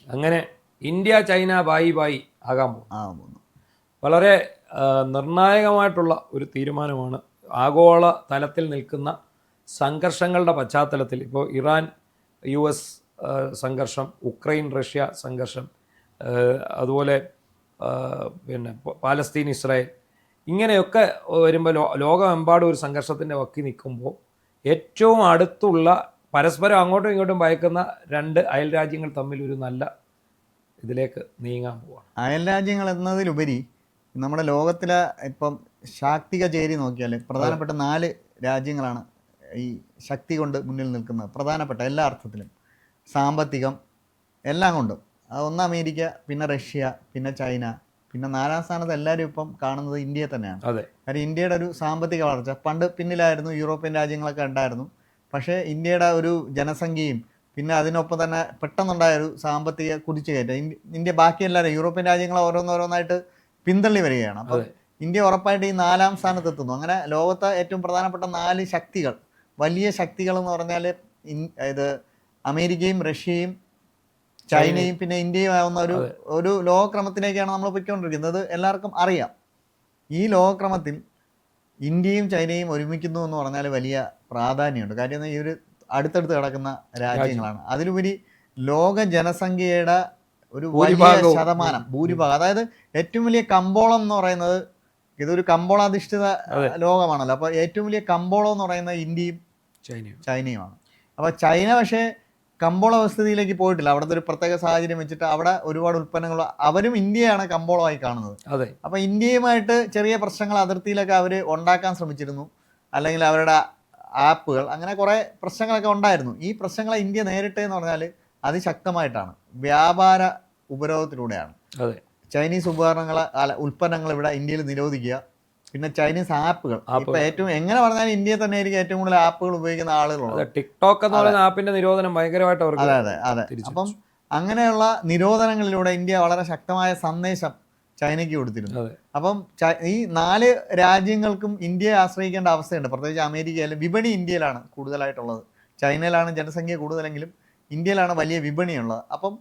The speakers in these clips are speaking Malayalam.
അങ്ങനെ ഇന്ത്യ ചൈന ബായി ബായി ആകാൻ പോകുന്നു. വളരെ നിർണായകമായിട്ടുള്ള ഒരു തീരുമാനമാണ്. ആഗോള തലത്തിൽ നിൽക്കുന്ന സംഘർഷങ്ങളുടെ പശ്ചാത്തലത്തിൽ ഇപ്പോൾ ഇറാൻ US സംഘർഷം, ഉക്രൈൻ റഷ്യ സംഘർഷം, അതുപോലെ പിന്നെ പാലസ്തീൻ ഇസ്രായേൽ, ഇങ്ങനെയൊക്കെ വരുമ്പോൾ ലോകമെമ്പാടും ഒരു സംഘർഷത്തിൻ്റെ വക്കി നിൽക്കുമ്പോൾ ഏറ്റവും അടുത്തുള്ള പരസ്പരം അങ്ങോട്ടും ഇങ്ങോട്ടും ഭയക്കുന്ന രണ്ട് അയൽ രാജ്യങ്ങൾ തമ്മിൽ ഒരു നല്ല ഇതിലേക്ക് നീങ്ങാൻ പോവാണ്. അയൽ രാജ്യങ്ങൾ എന്നതിലുപരി നമ്മുടെ ലോകത്തിലെ ഇപ്പം ശാക്തിക ചേരി നോക്കിയാൽ പ്രധാനപ്പെട്ട 4 രാജ്യങ്ങളാണ് ഈ ശക്തി കൊണ്ട് മുന്നിൽ നിൽക്കുന്നത്. പ്രധാനപ്പെട്ട എല്ലാ അർത്ഥത്തിലും, സാമ്പത്തികം എല്ലാം കൊണ്ടും. ഒന്ന് അമേരിക്ക, പിന്നെ റഷ്യ, പിന്നെ ചൈന, പിന്നെ 4ാം സ്ഥാനത്ത് എല്ലാവരും ഇപ്പം കാണുന്നത് ഇന്ത്യയെ തന്നെയാണ്. കാരണം ഇന്ത്യയുടെ ഒരു സാമ്പത്തിക വളർച്ച പണ്ട് പിന്നിലായിരുന്നു, യൂറോപ്യൻ രാജ്യങ്ങളൊക്കെ ഉണ്ടായിരുന്നു. പക്ഷേ ഇന്ത്യയുടെ ഒരു ജനസംഖ്യയും പിന്നെ അതിനൊപ്പം തന്നെ പെട്ടെന്നുണ്ടായൊരു സാമ്പത്തിക കുതിച്ചുകയറ്റം ഇന്ത്യ ബാക്കി എല്ലാവരും യൂറോപ്യൻ രാജ്യങ്ങൾ ഓരോന്നോരോന്നായിട്ട് പിന്തള്ളി വരികയാണ്. അപ്പോൾ ഇന്ത്യ ഉറപ്പായിട്ട് ഈ 4ാം സ്ഥാനത്തെത്തുന്നു. അങ്ങനെ ലോകത്തെ ഏറ്റവും പ്രധാനപ്പെട്ട 4 ശക്തികൾ, വലിയ ശക്തികൾ എന്ന് പറഞ്ഞാൽ ഇത് അമേരിക്കയും റഷ്യയും ചൈനയും പിന്നെ ഇന്ത്യയും ആവുന്ന ഒരു ലോകക്രമത്തിലേക്കാണ് നമ്മൾ പോയിക്കൊണ്ടിരിക്കുന്നത്. എല്ലാവർക്കും അറിയാം. ഈ ലോകക്രമത്തിൽ ഇന്ത്യയും ചൈനയും ഒരുമിക്കുന്നു എന്ന് പറഞ്ഞാൽ വലിയ പ്രാധാന്യമുണ്ട്. കാര്യം ഈ ഒരു അടുത്തടുത്ത് കിടക്കുന്ന രാജ്യങ്ങളാണ്. അതിലുപരി ലോക ജനസംഖ്യയുടെ ഒരു വലിയ ശതമാനം, ഭൂരിഭാഗം, അതായത് ഏറ്റവും വലിയ കമ്പോളം എന്ന് പറയുന്നത്, ഇതൊരു കമ്പോളാധിഷ്ഠിത ലോകമാണല്ലോ. അപ്പോൾ ഏറ്റവും വലിയ കമ്പോളം എന്ന് പറയുന്നത് ഇന്ത്യയും ചൈനയുമാണ്. അപ്പോൾ ചൈന പക്ഷേ കമ്പോള വ്യവസ്ഥിതിയിലേക്ക് പോയിട്ടില്ല. അവിടുത്തെ ഒരു പ്രത്യേക സാഹചര്യം വെച്ചിട്ട് അവിടെ ഒരുപാട് ഉൽപ്പന്നങ്ങൾ, അവരും ഇന്ത്യയാണ് കമ്പോളമായി കാണുന്നത്. അപ്പോൾ ഇന്ത്യയുമായിട്ട് ചെറിയ പ്രശ്നങ്ങൾ അതിർത്തിയിലൊക്കെ അവർ ഉണ്ടാക്കാൻ ശ്രമിച്ചിരുന്നു, അല്ലെങ്കിൽ അവരുടെ ആപ്പുകൾ, അങ്ങനെ കുറേ പ്രശ്നങ്ങളൊക്കെ ഉണ്ടായിരുന്നു. ഈ പ്രശ്നങ്ങളെ ഇന്ത്യ നേരിട്ടെന്ന് പറഞ്ഞാൽ അതിശക്തമായിട്ടാണ്, വ്യാപാര ഉപരോധത്തിലൂടെയാണ്. ചൈനീസ് ഉൽപ്പന്നങ്ങൾ ഇവിടെ ഇന്ത്യയിൽ നിരോധിക്കുക, പിന്നെ ചൈനീസ് ആപ്പുകൾ. ഇപ്പൊ ഏറ്റവും എങ്ങനെ പറഞ്ഞാലും ഇന്ത്യയിൽ തന്നെ ആയിരിക്കും ഏറ്റവും കൂടുതൽ ആപ്പുകൾ ഉപയോഗിക്കുന്ന ആളുകളുണ്ട്. ടിക്ടോക്ക് എന്ന് പറയുന്ന ആപ്പിന്റെ നിരോധനം ഭയങ്കരമായിട്ട് അവർക്ക്. അതെ. അപ്പം അങ്ങനെയുള്ള നിരോധനങ്ങളിലൂടെ ഇന്ത്യ വളരെ ശക്തമായ സന്ദേശം ചൈനയ്ക്ക് കൊടുത്തിരുന്നു. അപ്പം ഈ 4 രാജ്യങ്ങൾക്കും ഇന്ത്യയെ ആശ്രയിക്കേണ്ട അവസ്ഥയുണ്ട്. പ്രത്യേകിച്ച് അമേരിക്കയിലും വിപണി ഇന്ത്യയിലാണ് കൂടുതലായിട്ടുള്ളത്. ചൈനയിലാണ് ജനസംഖ്യ കൂടുതലെങ്കിലും ഇന്ത്യയിലാണ് വലിയ വിപണിയുള്ളത്. അപ്പം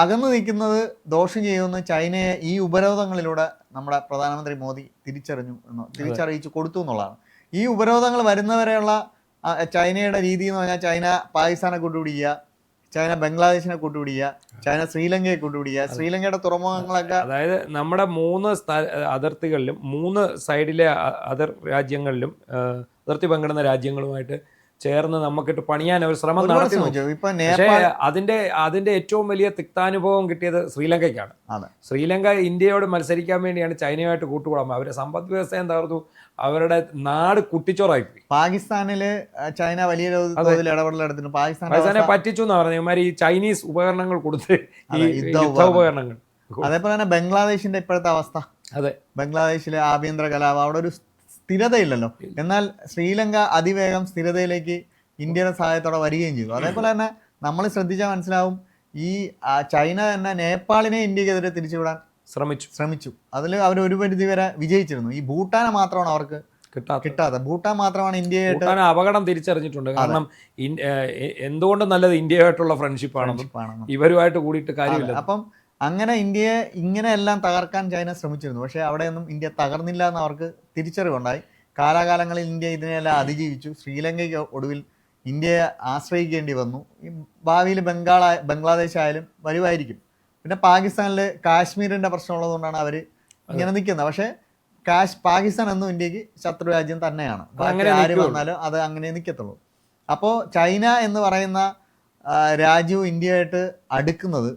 അകന്നു നിൽക്കുന്നത് ദോഷം ചെയ്യുമെന്ന് ചൈനയെ ഈ ഉപരോധങ്ങളിലൂടെ നമ്മുടെ പ്രധാനമന്ത്രി മോദി തിരിച്ചറിയിച്ചു കൊടുത്തു എന്നുള്ളതാണ്. ഈ ഉപരോധങ്ങൾ വരുന്നവരെയുള്ള ചൈനയുടെ രീതി എന്ന് പറഞ്ഞാൽ ചൈന പാകിസ്ഥാനെ കൂട്ടുപിടിക്കുക, ചൈന ബംഗ്ലാദേശിനെ കൂട്ടുപിടിക്കുക, ചൈന ശ്രീലങ്കയെ കൂട്ടുപിടിക്കുക, ശ്രീലങ്കയുടെ തുറമുഖങ്ങളൊക്കെ. അതായത് നമ്മുടെ 3 അതിർത്തികളിലും 3 സൈഡിലെ അതിർ രാജ്യങ്ങളിലും അതിർത്തി പങ്കിടുന്ന രാജ്യങ്ങളുമായിട്ട് ചേർന്ന് നമുക്കിട്ട് പണിയാൻ ഒരു ശ്രമം നടത്തി. പക്ഷേ അതിന്റെ ഏറ്റവും വലിയ തിക്താനുഭവം കിട്ടിയത് ശ്രീലങ്കയ്ക്കാണ്. ശ്രീലങ്ക ഇന്ത്യയോട് മത്സരിക്കാൻ വേണ്ടിയാണ് ചൈനയുമായിട്ട് കൂട്ടുകൂടാൻ. അവരുടെ സമ്പദ് വ്യവസ്ഥ എന്തായിരുന്നു, അവരുടെ നാട് കുട്ടിച്ചോറായിപ്പോയി. പാകിസ്ഥാനില് ചൈന വലിയ തോതിൽ ഇടപെടലെടുത്തിട്ട് പാകിസ്ഥാനെ പറ്റിച്ചു എന്ന് പറഞ്ഞു. ഇമാര് ഈ ചൈനീസ് ഉപകരണങ്ങൾ കൊടുത്ത്, ഈ യുദ്ധ ഉപകരണങ്ങൾ. അതേപോലെ തന്നെ ബംഗ്ലാദേശിന്റെ ഇപ്പോഴത്തെ അവസ്ഥ, ബംഗ്ലാദേശിലെ ആഭ്യന്തര കലാപം, അവിടെ ഒരു സ്ഥിരതയില്ലല്ലോ. എന്നാൽ ശ്രീലങ്ക അതിവേഗം സ്ഥിരതയിലേക്ക് ഇന്ത്യയുടെ സഹായത്തോടെ വരികയും ചെയ്തു. അതേപോലെ തന്നെ നമ്മൾ ശ്രദ്ധിച്ചാൽ മനസ്സിലാവും, ഈ ചൈന തന്നെ നേപ്പാളിനെ ഇന്ത്യക്കെതിരെ തിരിച്ചുവിടാൻ ശ്രമിച്ചു. അതിൽ അവർ ഒരു പരിധി വരെ വിജയിച്ചിരുന്നു. ഈ ഭൂട്ടാനെ മാത്രമാണ് അവർക്ക് കിട്ടാത്ത. ഭൂട്ടാൻ മാത്രമാണ് ഇന്ത്യയായിട്ട് അപകടം തിരിച്ചറിഞ്ഞിട്ടുണ്ട്. കാരണം എന്തുകൊണ്ടും നല്ലത് ഇന്ത്യയായിട്ടുള്ള ഫ്രണ്ട്ഷിപ്പാണെന്നും ഇവരുമായിട്ട് കൂടിയിട്ട് കാര്യമില്ല. അപ്പം അങ്ങനെ ഇന്ത്യയെ ഇങ്ങനെയെല്ലാം തകർക്കാൻ ചൈന ശ്രമിച്ചിരുന്നു. പക്ഷേ അവിടെയൊന്നും ഇന്ത്യ തകർന്നില്ല എന്ന് അവർക്ക് തിരിച്ചറിവുണ്ടായി. കാലാകാലങ്ങളിൽ ഇന്ത്യ ഇതിനെല്ലാം അതിജീവിച്ചു. ശ്രീലങ്കയ്ക്ക് ഒടുവിൽ ഇന്ത്യയെ ആശ്രയിക്കേണ്ടി വന്നു. ഈ ഭാവിയിൽ ബംഗ്ലാദേശ് ആയാലും വരുമായിരിക്കും. പിന്നെ പാകിസ്ഥാനിൽ കാശ്മീരിൻ്റെ പ്രശ്നമുള്ളതുകൊണ്ടാണ് അവർ ഇങ്ങനെ നിൽക്കുന്നത്. പക്ഷേ പാകിസ്ഥാൻ എന്നും ഇന്ത്യക്ക് ശത്രു രാജ്യം തന്നെയാണ്. ആര് വന്നാലും അത് അങ്ങനെ നിൽക്കത്തുള്ളൂ. അപ്പോൾ ചൈന എന്ന് പറയുന്ന രാജ്യവും ഇന്ത്യയായിട്ട് അടുക്കുന്നത്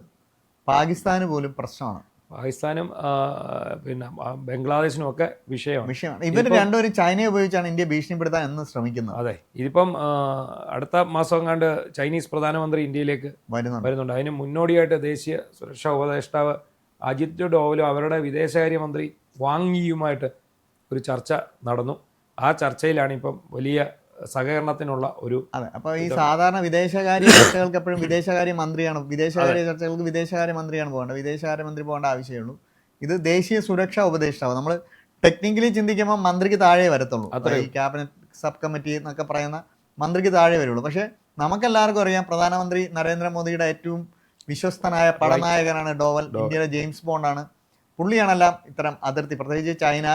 പാകിസ്ഥാന് പോലും പ്രശ്നമാണ്. പാകിസ്ഥാനും പിന്നെ ബംഗ്ലാദേശിനും ഒക്കെ വിഷയമാണ്. ഇവർ രണ്ടുപേരും ചൈനയെ ഉപയോഗിച്ചാണ് ഇന്ത്യ ഭീഷണിപ്പെടുത്താൻ എന്ന് ശ്രമിക്കുന്നത്. അതെ, ഇതിപ്പം അടുത്ത മാസം കണ്ട് ചൈനീസ് പ്രധാനമന്ത്രി ഇന്ത്യയിലേക്ക് വരുന്നുണ്ട്. അതിന് മുന്നോടിയായിട്ട് ദേശീയ സുരക്ഷാ ഉപദേഷ്ടാവ് അജിത് ഡോവലും അവരുടെ വിദേശകാര്യമന്ത്രി വാങ് യിയുമായിട്ട് ഒരു ചർച്ച നടന്നു. ആ ചർച്ചയിലാണ് ഇപ്പം വലിയ സഹകരണത്തിനുള്ള ഒരു. അതെ, അപ്പോൾ ഈ സാധാരണ വിദേശകാര്യ ചർച്ചകൾക്ക് എപ്പോഴും വിദേശകാര്യ മന്ത്രിയാണ്, വിദേശകാര്യ ചർച്ചകൾക്ക് വിദേശകാര്യ മന്ത്രിയാണ് പോകേണ്ടത്. വിദേശകാര്യമന്ത്രി പോകേണ്ട ആവശ്യമുള്ളൂ. ഇത് ദേശീയ സുരക്ഷാ ഉപദേഷ്ടാവ്. നമ്മൾ ടെക്നിക്കലി ചിന്തിക്കുമ്പോൾ മന്ത്രിക്ക് താഴെ വരത്തുള്ളൂ. ഈ ക്യാബിനറ്റ് സബ് കമ്മിറ്റി എന്നൊക്കെ പറയുന്ന മന്ത്രിക്ക് താഴെ വരുള്ളൂ. പക്ഷേ നമുക്കെല്ലാവർക്കും അറിയാം, പ്രധാനമന്ത്രി നരേന്ദ്രമോദിയുടെ ഏറ്റവും വിശ്വസ്തനായ പടനായകനാണ് ഡോവൽ. ഇന്ത്യയിലെ ജെയിംസ് ബോണ്ടാണ്. പുള്ളിയാണെല്ലാം ഇത്തരം അതിർത്തി, പ്രത്യേകിച്ച് ചൈന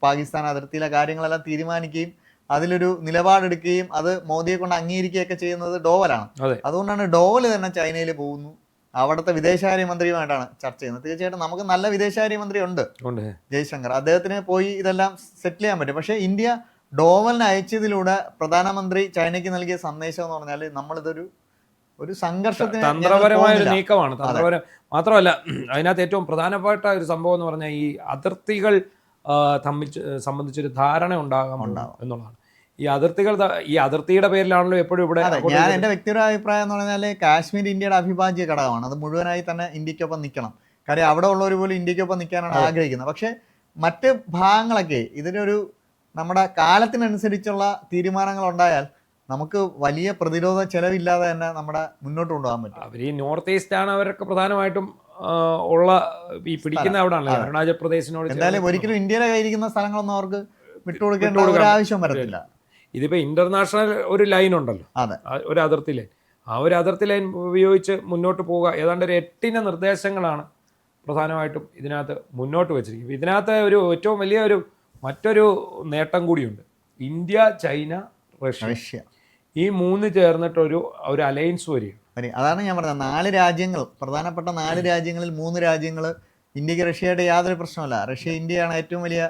പാകിസ്ഥാൻ അതിർത്തിയിലെ കാര്യങ്ങളെല്ലാം തീരുമാനിക്കുകയും അതിലൊരു നിലപാടെടുക്കുകയും അത് മോദിയെ കൊണ്ട് അംഗീകരിക്കുകയൊക്കെ ചെയ്യുന്നത് ഡോവലാണ്. അതുകൊണ്ടാണ് ഡോവൽ തന്നെ ചൈനയിൽ പോകുന്നു, അവിടുത്തെ വിദേശകാര്യമന്ത്രിയുമായിട്ടാണ് ചർച്ച ചെയ്യുന്നത്. തീർച്ചയായിട്ടും നമുക്ക് നല്ല വിദേശകാര്യമന്ത്രി ഉണ്ട്, ജയശങ്കർ. അദ്ദേഹത്തിന് പോയി ഇതെല്ലാം സെറ്റിൽ ചെയ്യാൻ പറ്റും. പക്ഷേ ഇന്ത്യ ഡോവലിനെ അയച്ചതിലൂടെ പ്രധാനമന്ത്രി ചൈനയ്ക്ക് നൽകിയ സന്ദേശം എന്ന് പറഞ്ഞാൽ നമ്മളിതൊരു സംഘർഷത്തിന് തന്ത്രപരമായ ഒരു നീക്കമാണ്. തന്ത്രപരം മാത്രമല്ല, അതിനകത്ത് ഏറ്റവും പ്രധാനപ്പെട്ട ഒരു സംഭവം എന്ന് പറഞ്ഞാൽ ഈ അതിർത്തികൾ സംബന്ധിച്ചൊരു ധാരണ ഉണ്ടാകും എന്നുള്ളതാണ്. ഈ അതിർത്തിയുടെ പേരിലാണല്ലോ എപ്പോഴും ഇവിടെ. ഞാൻ എൻ്റെ വ്യക്തിപരമായ അഭിപ്രായം എന്ന് പറഞ്ഞാൽ കാശ്മീർ ഇന്ത്യയുടെ അവിഭാജ്യ ഘടകമാണ്. അത് മുഴുവനായി തന്നെ ഇന്ത്യക്കൊപ്പം നിൽക്കണം. കാര്യം അവിടെ ഉള്ളവർ പോലും ഇന്ത്യക്കൊപ്പം നിൽക്കാനാണ് ആഗ്രഹിക്കുന്നത്. പക്ഷെ മറ്റ് ഭാഗങ്ങളൊക്കെ ഇതിനൊരു നമ്മുടെ കാലത്തിനനുസരിച്ചുള്ള തീരുമാനങ്ങൾ ഉണ്ടായാൽ നമുക്ക് വലിയ പ്രതിരോധ ചെലവില്ലാതെ തന്നെ നമ്മുടെ മുന്നോട്ട് കൊണ്ടുപോകാൻ പറ്റും. അവർ ഈ നോർത്ത് ഈസ്റ്റ് ആണ് അവരൊക്കെ പ്രധാനമായിട്ടും ഉള്ള ഈ പിടിക്കുന്ന അവിടെയാണല്ലോ, അരുണാചൽ പ്രദേശിനോട്. എന്തായാലും ഒരിക്കലും ഇന്ത്യയുടെ കയ്യിരിക്കുന്ന സ്ഥലങ്ങളൊന്നും അവർക്ക് വിട്ടുകൊടുക്കേണ്ട ഒരു ആവശ്യം വരത്തില്ല. ഇതിപ്പോൾ ഇന്റർനാഷണൽ ഒരു ലൈൻ ഉണ്ടല്ലോ, ഒരു അതിർത്തി ലൈൻ. ആ ഒരു അതിർത്തി ലൈൻ ഉപയോഗിച്ച് മുന്നോട്ട് പോവുക. ഏതാണ്ട് ഒരു 8 നിർദ്ദേശങ്ങളാണ് പ്രധാനമായിട്ടും ഇതിനകത്ത് മുന്നോട്ട് വെച്ചിരിക്കുന്നത്. ഇതിനകത്ത് ഏറ്റവും വലിയ മറ്റൊരു നേട്ടം കൂടിയുണ്ട്. ഇന്ത്യ, ചൈന, റഷ്യ ഈ 3 ചേർന്നിട്ട് ഒരു അലയൻസ് വരികയാണ്. അതാണ് ഞാൻ പറഞ്ഞത്. 4 രാജ്യങ്ങൾ, പ്രധാനപ്പെട്ട 4 രാജ്യങ്ങളിൽ 3 രാജ്യങ്ങൾ ഇന്ത്യക്ക് റഷ്യയുടെ യാതൊരു പ്രശ്നമല്ല. റഷ്യ ഇന്ത്യയാണ് ഏറ്റവും വലിയ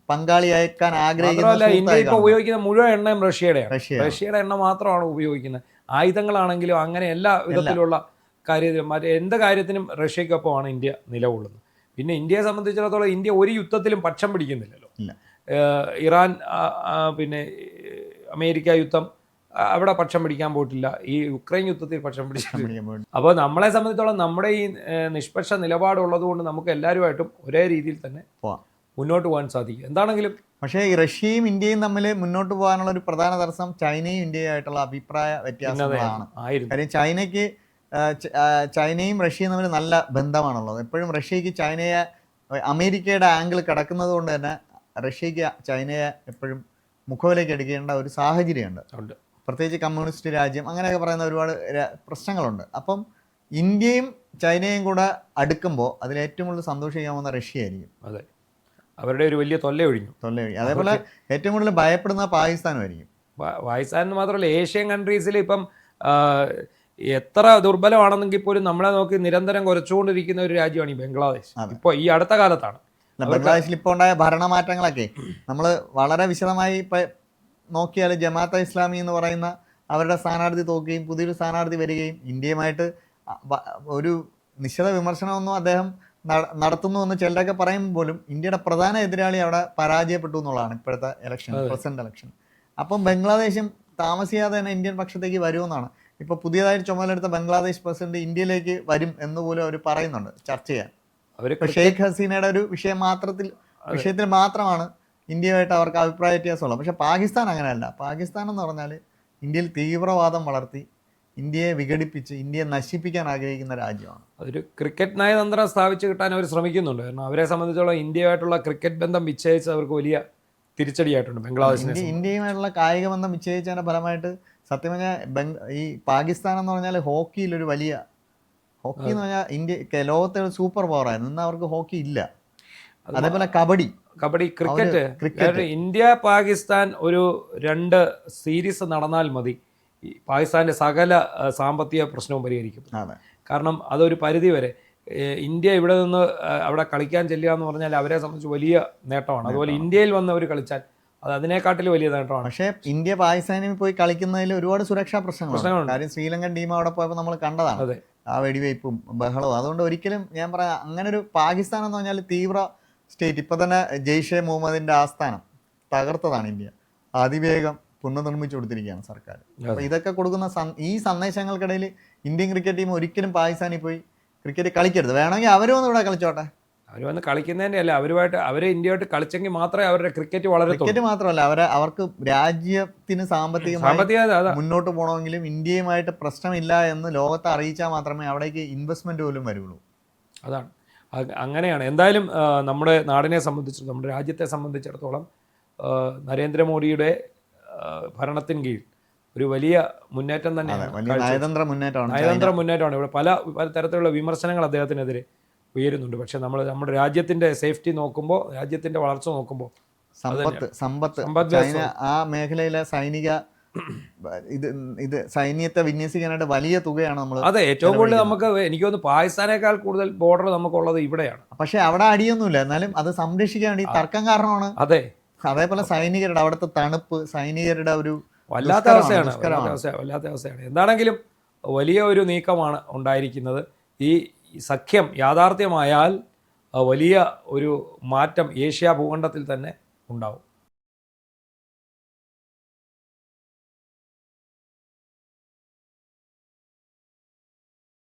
പങ്കാളി അയക്കാൻ ആഗ്രഹിക്കുന്നത്. ഇന്ത്യ ഇപ്പോൾ ഉപയോഗിക്കുന്ന മുഴുവൻ എണ്ണയും റഷ്യയുടെ എണ്ണ മാത്രമാണ് ഉപയോഗിക്കുന്നത്. ആയുധങ്ങളാണെങ്കിലും അങ്ങനെ എല്ലാ വിധത്തിലുള്ള കാര്യത്തിലും എന്ത് കാര്യത്തിനും റഷ്യക്കൊപ്പമാണ് ഇന്ത്യ നിലകൊള്ളുന്നത്. പിന്നെ ഇന്ത്യയെ സംബന്ധിച്ചിടത്തോളം ഇന്ത്യ ഒരു യുദ്ധത്തിലും പക്ഷം പിടിക്കുന്നില്ലല്ലോ. ഇറാൻ പിന്നെ അമേരിക്ക യുദ്ധം അവിടെ പക്ഷം പിടിക്കാൻ പോയിട്ടില്ല. ഈ യുക്രൈൻ യുദ്ധത്തിൽ പക്ഷം പിടിച്ചിട്ടില്ല. അപ്പോൾ നമ്മളെ സംബന്ധിച്ചോളം നമ്മുടെ ഈ നിഷ്പക്ഷ നിലപാടുള്ളത് കൊണ്ട് നമുക്ക് എല്ലാവരുമായിട്ടും ഒരേ രീതിയിൽ തന്നെ മുന്നോട്ട് പോകാൻ സാധിക്കും എന്താണെങ്കിലും. പക്ഷേ ഈ റഷ്യയും ഇന്ത്യയും തമ്മിൽ മുന്നോട്ട് പോകാനുള്ള ഒരു പ്രധാന തടസ്സം ചൈനയും ഇന്ത്യയുമായിട്ടുള്ള അഭിപ്രായ വ്യത്യാസങ്ങളാണ്. കാര്യം ചൈനയും റഷ്യയും തമ്മിൽ നല്ല ബന്ധമാണുള്ളത്. എപ്പോഴും റഷ്യക്ക് ചൈനയെ, അമേരിക്കയുടെ ആംഗിൾ കിടക്കുന്നത് കൊണ്ട് തന്നെ റഷ്യക്ക് ചൈനയെ എപ്പോഴും മുഖവിലേക്ക് എടുക്കേണ്ട ഒരു സാഹചര്യമുണ്ട്. പ്രത്യേകിച്ച് കമ്മ്യൂണിസ്റ്റ് രാജ്യം അങ്ങനെയൊക്കെ പറയുന്ന ഒരുപാട് പ്രശ്നങ്ങളുണ്ട്. അപ്പം ഇന്ത്യയും ചൈനയും കൂടെ അടുക്കുമ്പോൾ അതിൽ ഏറ്റവും കൂടുതൽ സന്തോഷിക്കാവുന്ന റഷ്യ ആയിരിക്കും. അതെ, അവരുടെ ഒരു വലിയ തൊല്ല ഒഴിഞ്ഞു. അതേപോലെ ഏറ്റവും കൂടുതൽ ഭയപ്പെടുന്ന പാകിസ്ഥാനുമായിരിക്കും. പാകിസ്ഥാൻ എന്ന് മാത്രമല്ല, ഏഷ്യൻ കൺട്രീസിൽ ഇപ്പം എത്ര ദുർബലമാണെന്നെങ്കിൽ പോലും നമ്മളെ നോക്കി നിരന്തരം കുറച്ചുകൊണ്ടിരിക്കുന്ന ഒരു രാജ്യമാണ് ഈ ബംഗ്ലാദേശ്. ഇപ്പോൾ ഈ അടുത്ത കാലത്താണ് ബംഗ്ലാദേശിൽ ഇപ്പോൾ ഉണ്ടായ ഭരണമാറ്റങ്ങളൊക്കെ നമ്മൾ വളരെ വിശദമായി നോക്കിയാൽ ജമാഅത്തെ ഇസ്ലാമി എന്ന് പറയുന്ന അവരുടെ സ്ഥാനാർത്ഥി തോക്കുകയും പുതിയൊരു സ്ഥാനാർത്ഥി വരികയും ഇന്ത്യയുമായിട്ട് ഒരു നിശ്ചിത വിമർശനമൊന്നും അദ്ദേഹം നടത്തുന്നു എന്ന് ചിലരൊക്കെ പറയുമ്പോൾ പോലും ഇന്ത്യയുടെ പ്രധാന എതിരാളി അവിടെ പരാജയപ്പെട്ടു എന്നുള്ളതാണ് ഇപ്പോഴത്തെ ഇലക്ഷൻ, പ്രസിഡന്റ് ഇലക്ഷൻ. അപ്പം ബംഗ്ലാദേശും താമസിയാതെ തന്നെ ഇന്ത്യൻ പക്ഷത്തേക്ക് വരുമെന്നാണ്. ഇപ്പോൾ പുതിയതായി ചുമതലയെടുത്ത ബംഗ്ലാദേശ് പ്രസിഡന്റ് ഇന്ത്യയിലേക്ക് വരും എന്നുപോലും അവർ പറയുന്നുണ്ട് ചർച്ച ചെയ്യാൻ. ഷെയ്ഖ് ഹസീനയുടെ ഒരു വിഷയത്തിൽ മാത്രമാണ് ഇന്ത്യയുമായിട്ട് അവർക്ക് അഭിപ്രായ വ്യത്യാസമുള്ളത്. പക്ഷെ പാകിസ്ഥാൻ അങ്ങനെയല്ല. പാകിസ്ഥാൻ എന്ന് പറഞ്ഞാൽ ഇന്ത്യയിൽ തീവ്രവാദം വളർത്തി ഇന്ത്യയെ വിഘടിപ്പിച്ച് ഇന്ത്യയെ നശിപ്പിക്കാൻ ആഗ്രഹിക്കുന്ന രാജ്യമാണ്. അതൊരു ക്രിക്കറ്റ് നയതന്ത്രം സ്ഥാപിച്ച് കിട്ടാൻ അവർ ശ്രമിക്കുന്നുണ്ട്. കാരണം അവരെ സംബന്ധിച്ചോളം ഇന്ത്യയുമായിട്ടുള്ള ക്രിക്കറ്റ് ബന്ധം വിച്ഛേദിച്ച് അവർക്ക് വലിയ തിരിച്ചടിയായിട്ടുണ്ട് ബംഗ്ലാദേശിന്. ഇന്ത്യയുമായിട്ടുള്ള കായിക ബന്ധം വിച്ഛേദിച്ചതിൻ്റെ ഫലമായിട്ട് സത്യം പറഞ്ഞാൽ ഈ പാകിസ്ഥാൻ എന്ന് പറഞ്ഞാൽ ഹോക്കിയിലൊരു വലിയ ഹോക്കി എന്ന് പറഞ്ഞാൽ ഇന്ത്യ ലോകത്തെ ഒരു സൂപ്പർ പവറായിരുന്നു. ഇന്ന് അവർക്ക് ഹോക്കി ഇല്ല. അതേപോലെ കബഡി, ക്രിക്കറ്റ്. ഇന്ത്യ പാകിസ്ഥാൻ ഒരു 2 സീരീസ് നടന്നാൽ മതി ഈ പാകിസ്ഥാൻ്റെ സകല സാമ്പത്തിക പ്രശ്നവും പരിഹരിക്കും. കാരണം അതൊരു പരിധി വരെ ഇന്ത്യ ഇവിടെ നിന്ന് അവിടെ കളിക്കാൻ ചെല്ലുക എന്ന് പറഞ്ഞാൽ അവരെ സംബന്ധിച്ച് വലിയ നേട്ടമാണ്. അതുപോലെ ഇന്ത്യയിൽ വന്ന് അവർ കളിച്ചാൽ അത് അതിനേക്കാട്ടിൽ വലിയ നേട്ടമാണ്. പക്ഷേ ഇന്ത്യ പാകിസ്ഥാനിൽ പോയി കളിക്കുന്നതിൽ ഒരുപാട് സുരക്ഷാ പ്രശ്നങ്ങളുണ്ട്. കാര്യം ശ്രീലങ്കൻ ടീം അവിടെ പോയപ്പോൾ നമ്മൾ കണ്ടതാണ് ആ വെടിവയ്പ്പും ബഹളവും. അതുകൊണ്ട് ഒരിക്കലും ഞാൻ പറയാം, അങ്ങനെ ഒരു പാകിസ്ഥാൻ എന്ന് പറഞ്ഞാൽ തീവ്ര സ്റ്റേറ്റ്. ഇപ്പം തന്നെ ജെയ്ഷെ മുഹമ്മദിൻ്റെ ആസ്ഥാനം തകർത്തതാണ് ഇന്ത്യ. അതിവേഗം പുനർനിർമ്മിച്ചു കൊടുത്തിരിക്കുകയാണ് സർക്കാർ. അപ്പോൾ ഇതൊക്കെ കൊടുക്കുന്ന ഈ സന്ദേശങ്ങൾക്കിടയിൽ ഇന്ത്യൻ ക്രിക്കറ്റ് ടീം ഒരിക്കലും പാകിസ്ഥാനിൽ പോയി ക്രിക്കറ്റ് കളിക്കരുത്. വേണമെങ്കിൽ അവരും ഒന്ന് ഇവിടെ കളിച്ചോട്ടെ. അവർ വന്ന് കളിക്കുന്നതിൻ്റെ അല്ല, അവർ ഇന്ത്യയായിട്ട് കളിച്ചെങ്കിൽ മാത്രമേ അവരുടെ ക്രിക്കറ്റ് ക്രിക്കറ്റ് മാത്രമല്ല അവർക്ക് രാജ്യത്തിന് സാമ്പത്തികമായി മുന്നോട്ട് പോകണമെങ്കിലും ഇന്ത്യയുമായിട്ട് പ്രശ്നമില്ല എന്ന് ലോകത്തെ അറിയിച്ചാൽ മാത്രമേ അവിടേക്ക് ഇൻവെസ്റ്റ്മെന്റ് പോലും വരുള്ളൂ. അതാണ്, അങ്ങനെയാണ്. എന്തായാലും നമ്മുടെ നാടിനെ സംബന്ധിച്ച്, നമ്മുടെ രാജ്യത്തെ സംബന്ധിച്ചിടത്തോളം നരേന്ദ്രമോദിയുടെ ഭരണത്തിന് കീഴിൽ ഒരു വലിയ മുന്നേറ്റം തന്നെയാണ്. വലിയ നയതന്ത്ര മുന്നേറ്റമാണ്. നയതന്ത്ര മുന്നേറ്റമാണ്. ഇവിടെ പല തരത്തിലുള്ള വിമർശനങ്ങൾ അദ്ദേഹത്തിനെതിരെ ഉയരുന്നുണ്ട്. പക്ഷേ നമ്മുടെ രാജ്യത്തിൻ്റെ സേഫ്റ്റി നോക്കുമ്പോൾ, രാജ്യത്തിൻ്റെ വളർച്ച നോക്കുമ്പോൾ, സമ്പത്ത് ചൈന ആ മേഖലയിലെ സൈന്യത്തെ വിന്യസിക്കാനായിട്ട് വലിയ തുകയാണ് നമ്മൾ. അതെ, ഏറ്റവും കൂടുതൽ നമുക്ക് എനിക്ക് തോന്നുന്നു പാകിസ്ഥാനേക്കാൾ കൂടുതൽ ബോർഡർ നമുക്കുള്ളത് ഇവിടെയാണ്. പക്ഷെ അവിടെ അടിയൊന്നുമില്ല, എന്നാലും അത് സംരക്ഷിക്കാൻ വേണ്ടി തർക്കം കാരണമാണ്. അതെ, അതേപോലെ സൈനികരുടെ അവിടുത്തെ തണുപ്പ്, സൈനികരുടെ ഒരു വല്ലാത്ത അവസ്ഥയാണ്. എന്താണെങ്കിലും വലിയ ഒരു നീക്കമാണ് ഉണ്ടായിരിക്കുന്നത്. ഈ സഖ്യം യാഥാർത്ഥ്യമായാൽ വലിയ ഒരു മാറ്റം ഏഷ്യ ഭൂഖണ്ഡത്തിൽ തന്നെ ഉണ്ടാവും.